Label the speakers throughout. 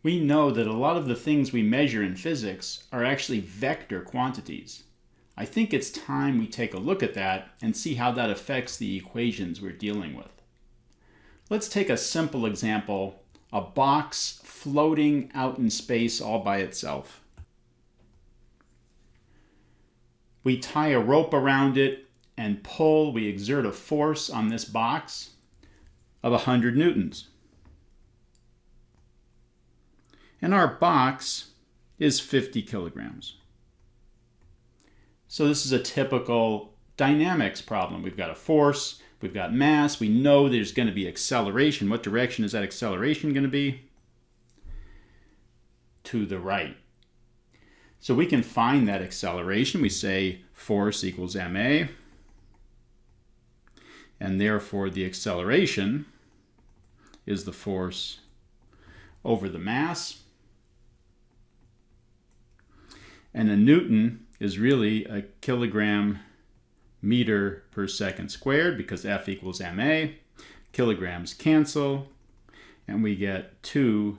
Speaker 1: We know that a lot of the things we measure in physics are actually vector quantities. I think it's time we take a look at that and see how that affects the equations we're dealing with. Let's take a simple example, a box floating out in space all by itself. We tie a rope around it and pull, we exert a force on this box of 100 newtons. And our box is 50 kilograms. So this is a typical dynamics problem. We've got a force, we've got mass, we know there's going to be acceleration. What direction is that acceleration going to be? To the right. So we can find that acceleration. We say force equals ma, and therefore the acceleration is the force over the mass. And a newton is really a kilogram meter per second squared because F equals ma. Kilograms cancel, and we get 2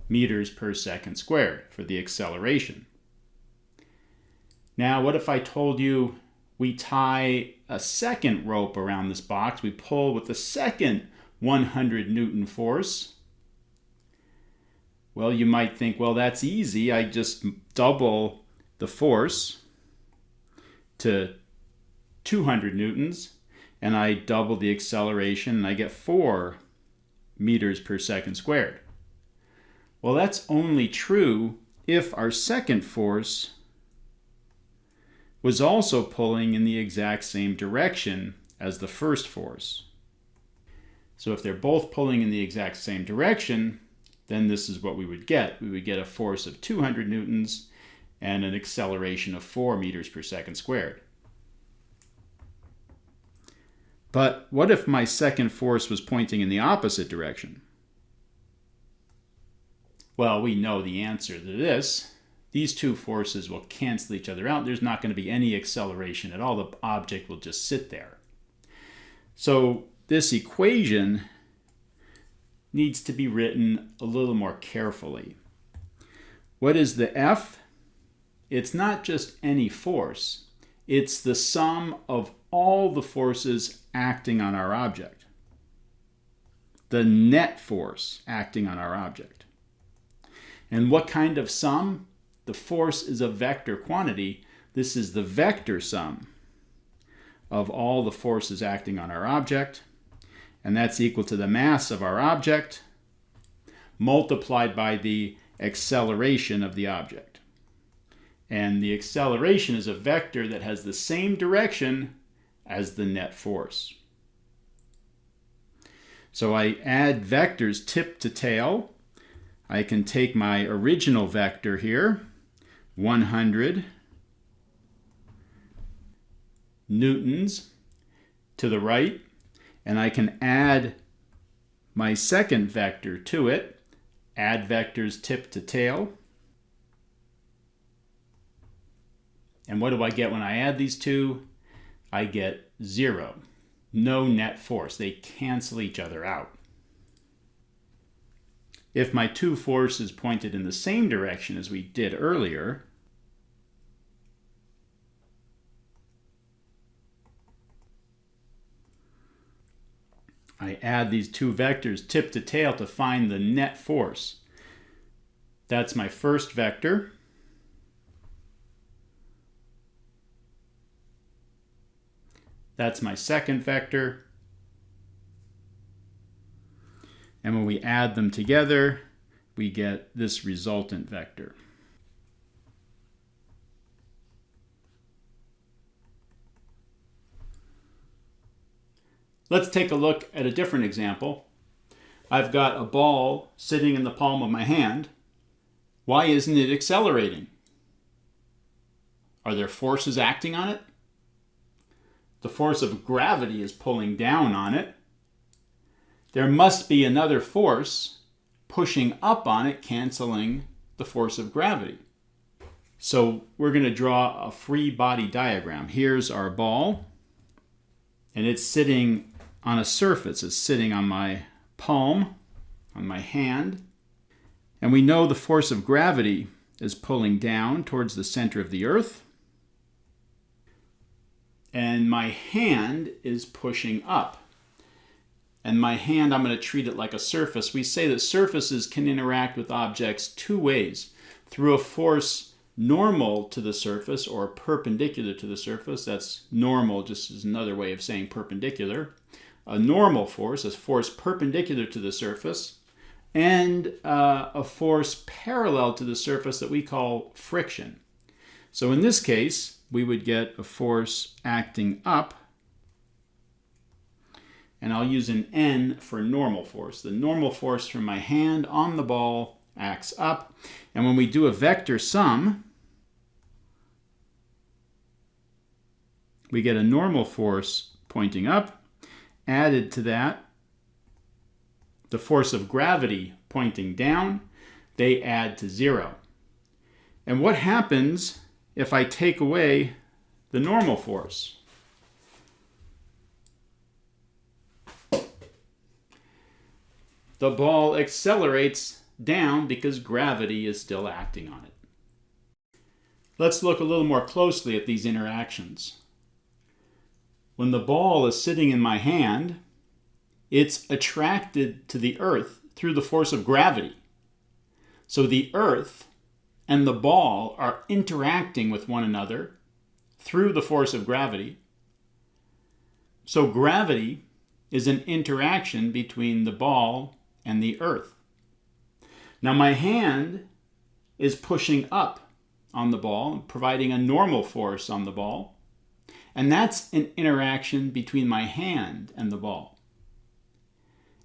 Speaker 1: meters per second squared for the acceleration. Now, what if I told you we tie a second rope around this box, we pull with the second 100 Newton force? Well, you might think, well, that's easy. I just double the force to 200 newtons, and I double the acceleration, and I get 4 meters per second squared. Well, that's only true if our second force was also pulling in the exact same direction as the first force. So if they're both pulling in the exact same direction, then this is what we would get. We would get a force of 200 newtons and an acceleration of 4 meters per second squared. But what if my second force was pointing in the opposite direction? Well, we know the answer to this. These two forces will cancel each other out. There's not going to be any acceleration at all. The object will just sit there. So this equation needs to be written a little more carefully. What is the F? It's not just any force. It's the sum of all the forces acting on our object. The net force acting on our object. And what kind of sum? The force is a vector quantity. This is the vector sum of all the forces acting on our object. And that's equal to the mass of our object multiplied by the acceleration of the object. And the acceleration is a vector that has the same direction as the net force. So I add vectors tip to tail. I can take my original vector here, 100 newtons to the right, and I can add my second vector to it, add vectors tip to tail. And what do I get when I add these two? I get 0. No net force. They cancel each other out. If my two forces pointed in the same direction as we did earlier, I add these two vectors tip to tail to find the net force. That's my first vector. That's my second vector. And when we add them together, we get this resultant vector. Let's take a look at a different example. I've got a ball sitting in the palm of my hand. Why isn't it accelerating? Are there forces acting on it? The force of gravity is pulling down on it. There must be another force pushing up on it, canceling the force of gravity. So we're going to draw a free body diagram. Here's our ball, and it's sitting on a surface. It's sitting on my palm, on my hand, And we know the force of gravity is pulling down towards the center of the Earth. And my hand is pushing up. And my hand, I'm going to treat it like a surface. We say that surfaces can interact with objects two ways. Through a force normal to the surface or perpendicular to the surface. That's normal, just as another way of saying perpendicular. A normal force, a force perpendicular to the surface, and a force parallel to the surface that we call friction. So in this case, we would get a force acting up, and I'll use an N for normal force. The normal force from my hand on the ball acts up, and when we do a vector sum, we get a normal force pointing up, added to that the force of gravity pointing down. They add to 0. And what happens if I take away the normal force? The ball accelerates down because gravity is still acting on it. Let's look a little more closely at these interactions. When the ball is sitting in my hand, it's attracted to the Earth through the force of gravity. So the Earth and the ball are interacting with one another through the force of gravity. So gravity is an interaction between the ball and the Earth. Now my hand is pushing up on the ball, providing a normal force on the ball. And that's an interaction between my hand and the ball.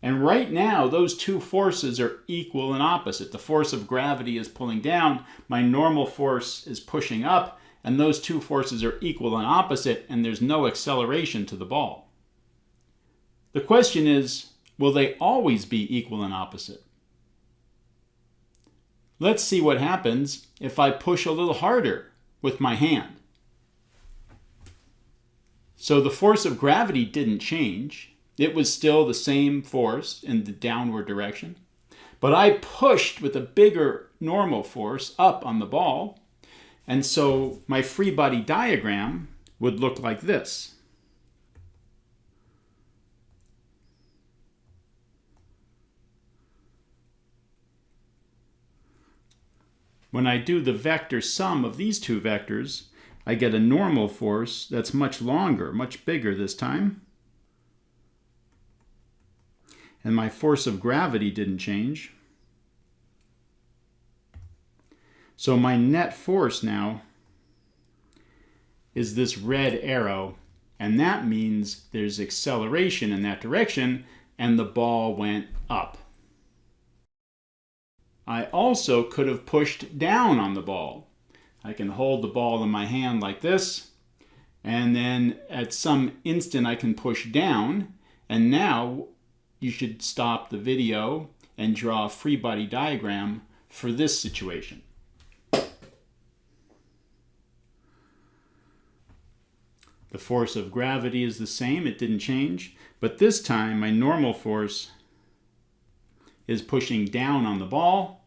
Speaker 1: And right now, those two forces are equal and opposite. The force of gravity is pulling down, my normal force is pushing up, and those two forces are equal and opposite, and there's no acceleration to the ball. The question is, will they always be equal and opposite? Let's see what happens if I push a little harder with my hand. So the force of gravity didn't change. It was still the same force in the downward direction. But I pushed with a bigger normal force up on the ball. And so my free body diagram would look like this. When I do the vector sum of these two vectors, I get a normal force that's much longer, much bigger this time. And my force of gravity didn't change. So my net force now is this red arrow, and that means there's acceleration in that direction, and the ball went up. I also could have pushed down on the ball. I can hold the ball in my hand like this, and then at some instant I can push down, and now you should stop the video and draw a free body diagram for this situation. The force of gravity is the same, it didn't change, but this time my normal force is pushing down on the ball.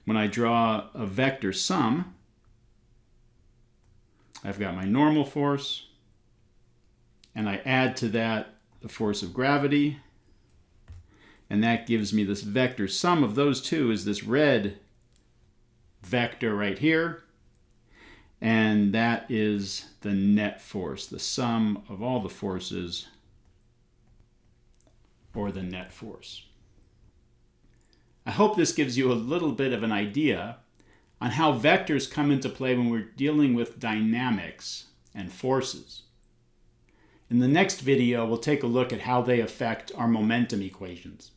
Speaker 1: When I draw a vector sum, I've got my normal force, and I add to that the force of gravity, and that gives me this vector sum of those two is this red vector right here, and that is the net force, the sum of all the forces, or the net force. I hope this gives you a little bit of an idea on how vectors come into play when we're dealing with dynamics and forces. In the next video, we'll take a look at how they affect our momentum equations.